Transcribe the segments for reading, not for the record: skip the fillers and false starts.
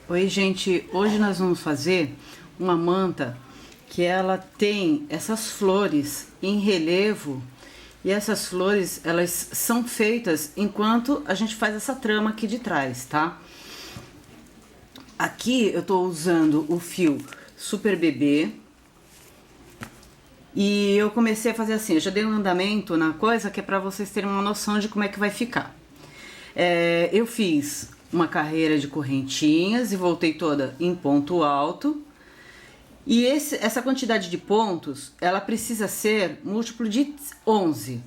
Oi, gente, hoje nós vamos fazer uma manta que ela tem essas flores em relevo e essas flores elas são feitas enquanto a gente faz essa trama aqui de trás, tá? Aqui eu tô usando o fio Super Bebê e eu comecei a fazer assim, eu já dei um andamento na coisa que é pra vocês terem uma noção de como é que vai ficar. Eu fiz uma carreira de correntinhas e voltei toda em ponto alto. E essa quantidade de pontos, ela precisa ser múltiplo de 11.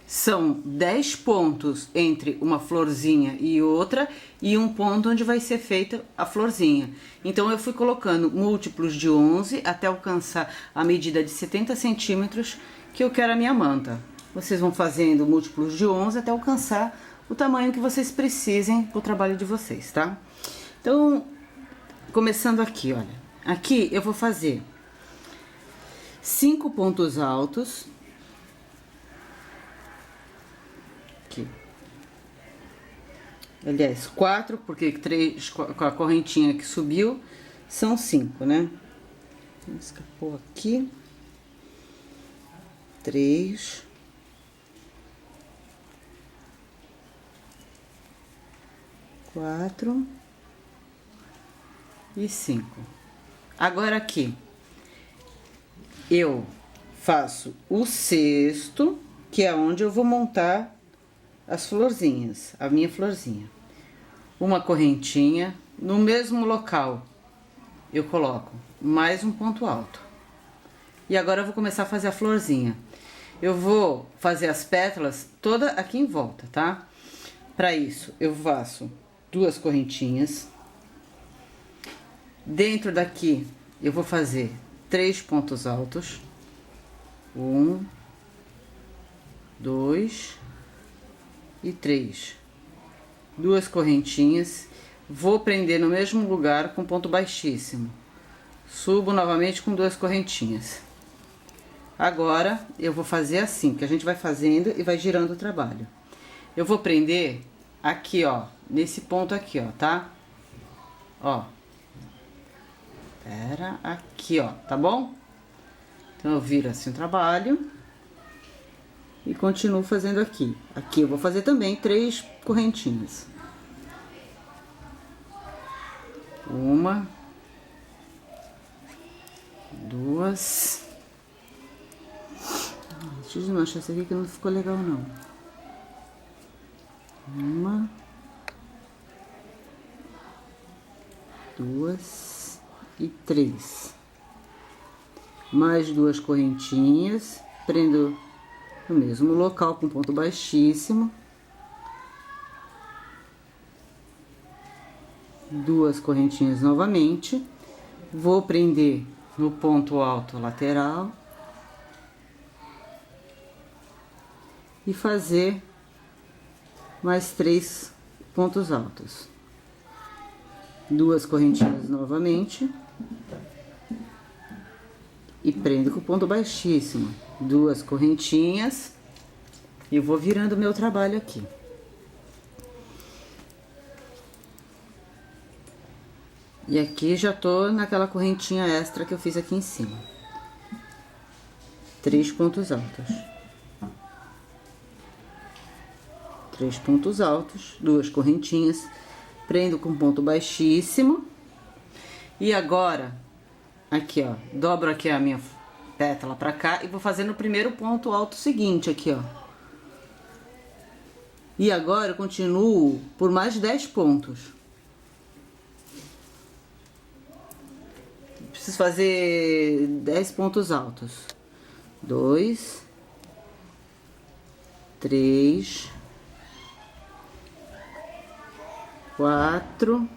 São 10 pontos entre uma florzinha e outra e um ponto onde vai ser feita a florzinha. Então eu fui colocando múltiplos de 11 até alcançar a medida de 70 centímetros que eu quero a minha manta. Vocês vão fazendo múltiplos de 11 até alcançar o tamanho que vocês precisem para o trabalho de vocês, tá? Então, começando aqui, olha. Aqui eu vou fazer 5 pontos altos. Aqui. Aliás, 4, porque 3 com a correntinha que subiu, são 5, né? Escapou aqui. 3. 4 e 5. Agora aqui eu faço o sexto, que é onde eu vou montar as florzinhas, a minha florzinha. Uma correntinha no mesmo local. Eu coloco mais um ponto alto. E agora eu vou começar a fazer a florzinha. Eu vou fazer as pétalas toda aqui em volta, tá? Para isso eu faço 2 correntinhas. Dentro daqui eu vou fazer 3 pontos altos. 1, 2 e 3. 2 correntinhas. Vou prender no mesmo lugar com ponto baixíssimo. Subo novamente com 2 correntinhas. Agora eu vou fazer assim, que a gente vai fazendo e vai girando o trabalho. Eu vou prender aqui, ó, nesse ponto aqui, ó, tá? Ó. Pera, aqui, ó, tá bom? Então, eu viro assim o trabalho e continuo fazendo aqui. Aqui eu vou fazer também 3 correntinhas. 1, 2. Deixa eu desmanchar esse aqui que não ficou legal, não. 1, 2 e 3. Mais 2 correntinhas, prendo no mesmo local com ponto baixíssimo. 2 correntinhas novamente. Vou prender no ponto alto lateral. E fazer mais 3 pontos altos. 2 correntinhas novamente. E prendo com ponto baixíssimo. 2 correntinhas. E vou virando o meu trabalho aqui. E aqui já tô naquela correntinha extra que eu fiz aqui em cima. 3 pontos altos. 3 pontos altos, 2 correntinhas, prendo com ponto baixíssimo. E agora, aqui, ó, dobro aqui a minha pétala pra cá e vou fazer no primeiro ponto alto seguinte aqui, ó. E agora eu continuo por mais 10 pontos. Preciso fazer 10 pontos altos. 2, 3, 4,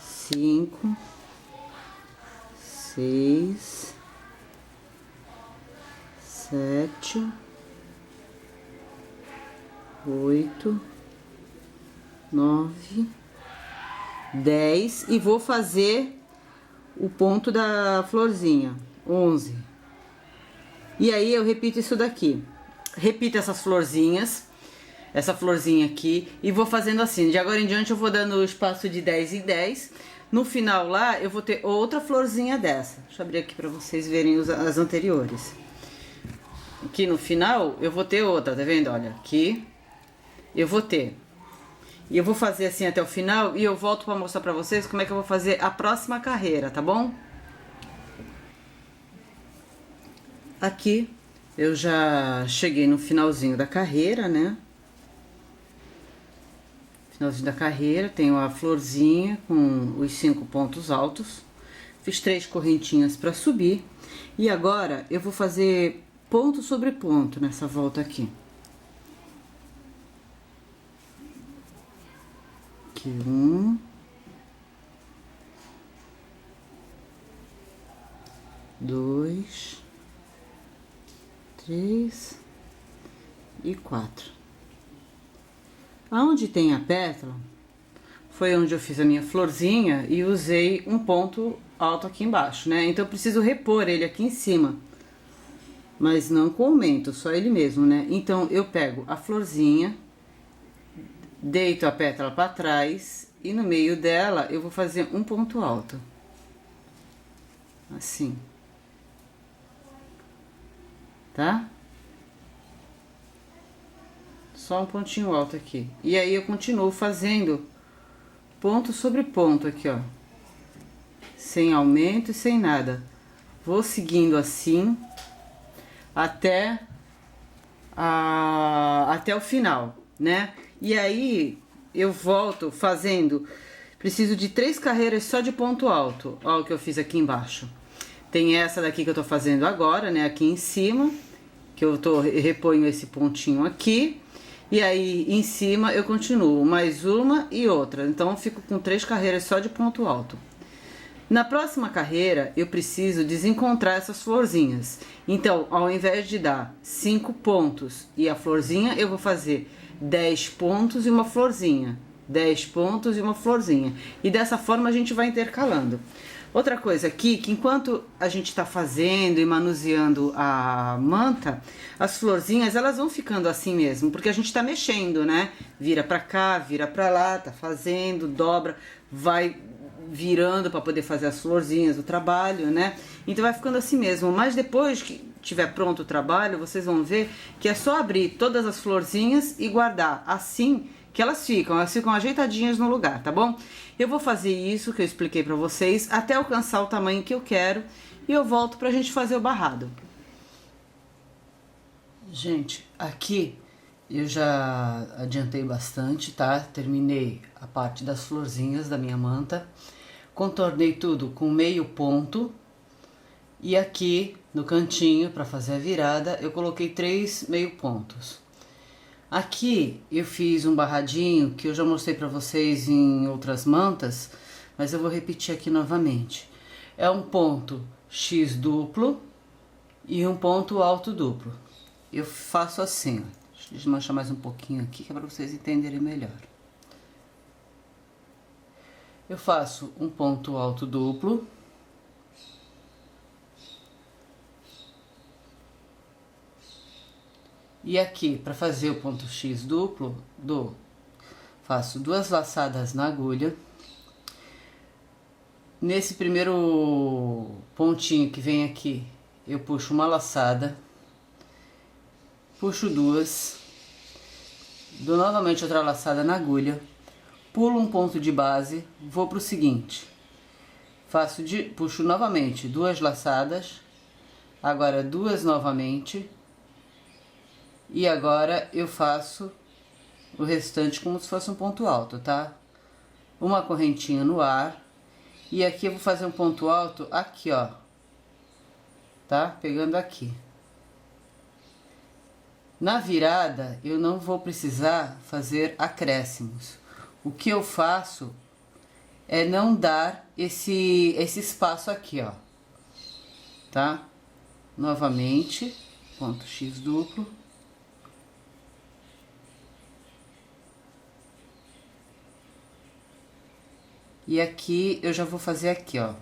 5, 6, 7, 8, 9, 10 e vou fazer o ponto da florzinha, 11. E aí eu repito isso daqui. Repito essas florzinhas. essa florzinha aqui e vou fazendo assim. De agora em diante eu vou dando o espaço de 10 em 10. No final lá eu vou ter outra florzinha dessa. Deixa eu abrir aqui pra vocês verem as anteriores. Aqui no final eu vou ter outra, tá vendo? Olha, aqui eu vou ter. E eu vou fazer assim até o final e eu volto pra mostrar pra vocês como é que eu vou fazer a próxima carreira, tá bom? Aqui eu já cheguei no finalzinho da carreira, né? Finalzinho da carreira, tenho a florzinha com os 5 pontos altos. Fiz 3 correntinhas para subir. E agora eu vou fazer ponto sobre ponto nessa volta aqui. Aqui 1. 2. 3 e 4. Aonde tem a pétala, foi onde eu fiz a minha florzinha e usei um ponto alto aqui embaixo, né? Então eu preciso repor ele aqui em cima, mas não com aumento, só ele mesmo, né? Então eu pego a florzinha, deito a pétala para trás e no meio dela eu vou fazer um ponto alto. Assim. Tá? Só um pontinho alto aqui. E aí eu continuo fazendo ponto sobre ponto aqui, ó. Sem aumento e sem nada. Vou seguindo assim até o final, né? E aí eu volto fazendo, preciso de 3 carreiras só de ponto alto. Ó o que eu fiz aqui embaixo. Tem essa daqui que eu tô fazendo agora, né? Aqui em cima, que eu reponho esse pontinho aqui. E aí, em cima, eu continuo mais uma e outra. Então, eu fico com 3 carreiras só de ponto alto. Na próxima carreira, eu preciso desencontrar essas florzinhas. Então, ao invés de dar 5 pontos e a florzinha, eu vou fazer 10 pontos e uma florzinha. 10 pontos e uma florzinha. E dessa forma, a gente vai intercalando. Outra coisa aqui, que enquanto a gente tá fazendo e manuseando a manta, as florzinhas, elas vão ficando assim mesmo, porque a gente tá mexendo, né? Vira pra cá, vira pra lá, tá fazendo, dobra, vai virando pra poder fazer as florzinhas do trabalho, né? Então vai ficando assim mesmo, mas depois que tiver pronto o trabalho, vocês vão ver que é só abrir todas as florzinhas e guardar assim que elas ficam ajeitadinhas no lugar, tá bom? Eu vou fazer isso que eu expliquei pra vocês até alcançar o tamanho que eu quero e eu volto pra gente fazer o barrado. Gente, aqui eu já adiantei bastante, tá? Terminei a parte das florzinhas da minha manta, contornei tudo com meio ponto e aqui no cantinho pra fazer a virada eu coloquei 3 meio pontos. Aqui eu fiz um barradinho que eu já mostrei pra vocês em outras mantas, mas eu vou repetir aqui novamente. É um ponto X duplo e um ponto alto duplo. Eu faço assim, ó. Deixa eu desmanchar mais um pouquinho aqui, que é pra vocês entenderem melhor. Eu faço um ponto alto duplo. E aqui, para fazer o ponto X duplo, faço 2 laçadas na agulha. Nesse primeiro pontinho que vem aqui, eu puxo uma laçada, puxo 2, dou novamente outra laçada na agulha, pulo um ponto de base, vou pro seguinte, puxo novamente 2 laçadas, agora 2 novamente. E agora eu faço o restante como se fosse um ponto alto, tá? Uma correntinha no ar. E aqui eu vou fazer um ponto alto aqui, ó. Tá? Pegando aqui. Na virada, eu não vou precisar fazer acréscimos. O que eu faço é não dar esse espaço aqui, ó. Tá? Novamente, ponto X duplo. E aqui eu já vou fazer aqui, ó.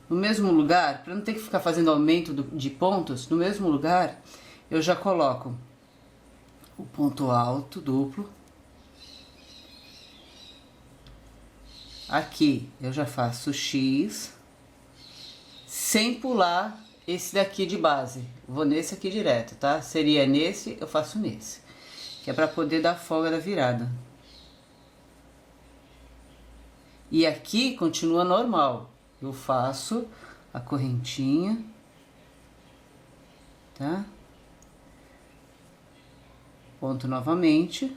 No mesmo lugar, para não ter que ficar fazendo aumento de pontos, no mesmo lugar eu já coloco o ponto alto duplo. Aqui eu já faço X, sem pular esse daqui de base. Vou nesse aqui direto, tá? Seria nesse, eu faço nesse. Que é pra poder dar folga da virada. E aqui continua normal. Eu faço a correntinha, tá? Ponto novamente.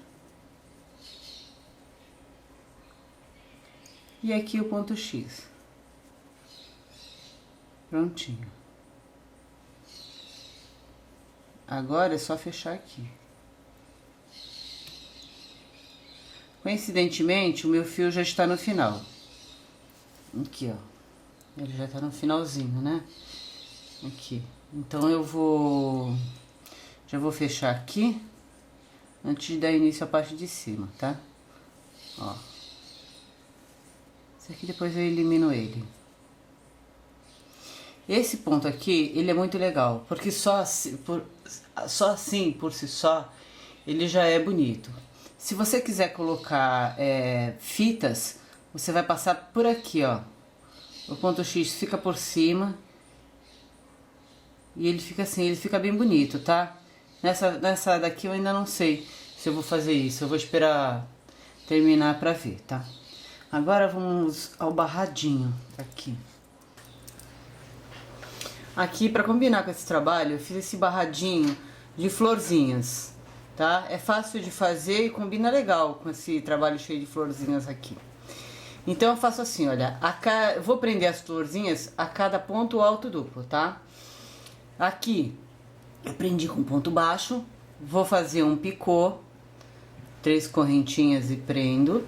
E aqui o ponto X. Prontinho. Agora é só fechar aqui. Coincidentemente, o meu fio já está no final. Aqui, ó. Ele já está no finalzinho, né? Aqui. Então eu vou... Já vou fechar aqui, antes de dar início à parte de cima, tá? Ó. Esse aqui depois eu elimino ele. Esse ponto aqui, ele é muito legal, porque só assim, por si só, ele já é bonito. Se você quiser colocar fitas, você vai passar por aqui, ó. O ponto X fica por cima. E ele fica assim, ele fica bem bonito, tá? Nessa daqui eu ainda não sei se eu vou fazer isso. Eu vou esperar terminar pra ver, tá? Agora vamos ao barradinho aqui. Aqui, pra combinar com esse trabalho, eu fiz esse barradinho de florzinhas, tá? É fácil de fazer e combina legal com esse trabalho cheio de florzinhas aqui. Então eu faço assim, olha, eu vou prender as florzinhas a cada ponto alto duplo, tá? Aqui eu prendi com ponto baixo, vou fazer um picô, 3 correntinhas e prendo.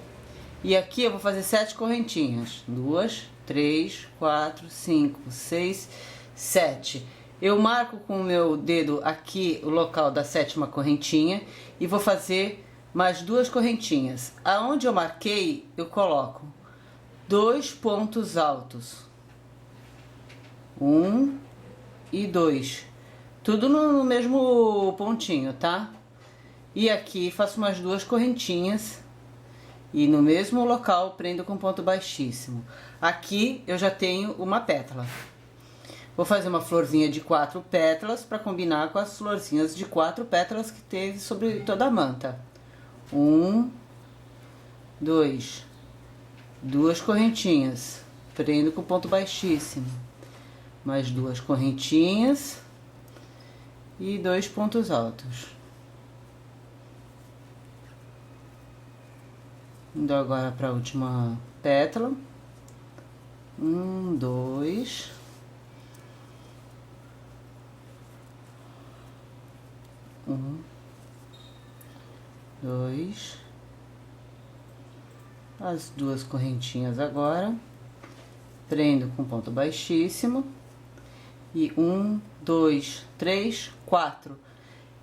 E aqui eu vou fazer 7 correntinhas, 2, 3, 4, 5, 6, 7. Eu marco com o meu dedo aqui o local da 7ª correntinha e vou fazer mais 2 correntinhas. Aonde eu marquei, eu coloco 2 pontos altos, 1 e 2, tudo no mesmo pontinho, tá? E aqui faço mais 2 correntinhas e no mesmo local prendo com ponto baixíssimo. Aqui eu já tenho uma pétala. Vou fazer uma florzinha de 4 pétalas para combinar com as florzinhas de 4 pétalas que teve sobre toda a manta. 1, 2, 2 correntinhas, prendo com ponto baixíssimo. Mais 2 correntinhas e 2 pontos altos. Indo agora para a última pétala. 1, 2. 1, 2. As 2 correntinhas agora. Prendo com ponto baixíssimo. E 1, 2, 3, 4.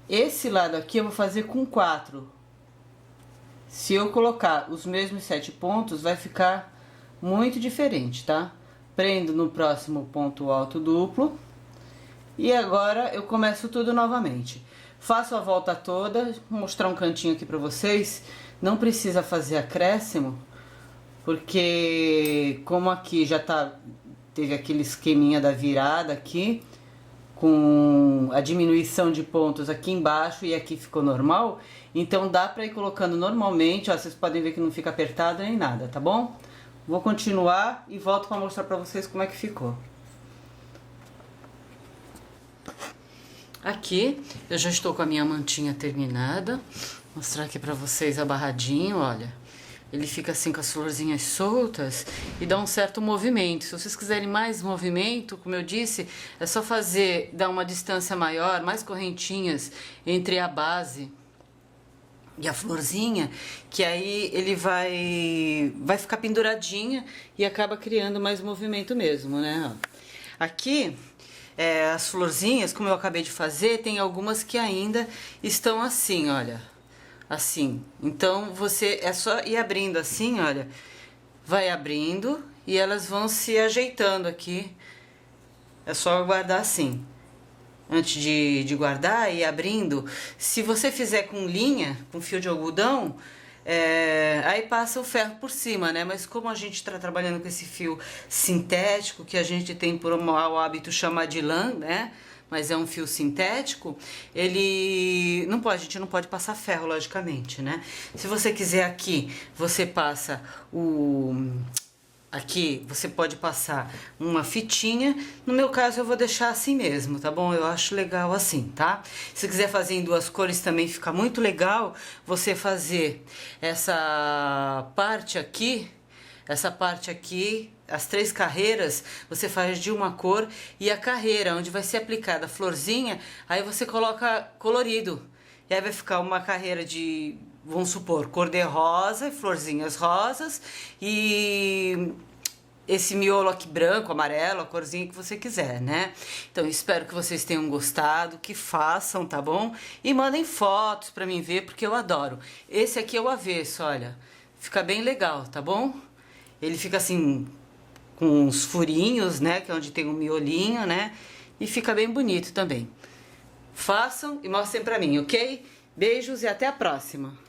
Esse lado aqui eu vou fazer com 4. Se eu colocar os mesmos 7 pontos, vai ficar muito diferente, tá? Prendo no próximo ponto alto duplo. E agora eu começo tudo novamente. Faço a volta toda, vou mostrar um cantinho aqui pra vocês. Não precisa fazer acréscimo, porque como aqui já teve aquele esqueminha da virada aqui, com a diminuição de pontos aqui embaixo e aqui ficou normal, então dá pra ir colocando normalmente, ó, vocês podem ver que não fica apertado nem nada, tá bom? Vou continuar e volto pra mostrar pra vocês como é que ficou. Aqui eu já estou com a minha mantinha terminada, vou mostrar aqui pra vocês a barradinho, olha. Ele fica assim com as florzinhas soltas e dá um certo movimento. Se vocês quiserem mais movimento, como eu disse, é só dar uma distância maior, mais correntinhas entre a base e a florzinha, que aí ele vai ficar penduradinha e acaba criando mais movimento mesmo, né? Aqui, as florzinhas, como eu acabei de fazer, tem algumas que ainda estão assim, olha. Assim, então você é só ir abrindo assim, olha, vai abrindo e elas vão se ajeitando aqui, é só guardar assim. antes de guardar e ir abrindo. Se você fizer com linha, com fio de algodão, aí passa o ferro por cima, né? Mas como a gente está trabalhando com esse fio sintético, que a gente tem por mau hábito chamar de lã, né? Mas é um fio sintético, ele não pode, a gente não pode passar ferro, logicamente, né? Se você quiser aqui, você passa aqui você pode passar uma fitinha. No meu caso eu vou deixar assim mesmo, tá bom? Eu acho legal assim, tá? Se quiser fazer em duas cores também fica muito legal. Você fazer essa parte aqui, as 3 carreiras, você faz de uma cor, e a carreira onde vai ser aplicada a florzinha, aí você coloca colorido. E aí vai ficar uma carreira de, vamos supor, cor de rosa, florzinhas rosas, e esse miolo aqui branco, amarelo, a corzinha que você quiser, né? Então espero que vocês tenham gostado, que façam, tá bom? E mandem fotos pra mim ver, porque eu adoro. Esse aqui é o avesso, olha, fica bem legal, tá bom? Ele fica assim, com uns furinhos, né, que é onde tem um miolinho, né? E fica bem bonito também. Façam e mostrem pra mim, ok? Beijos e até a próxima!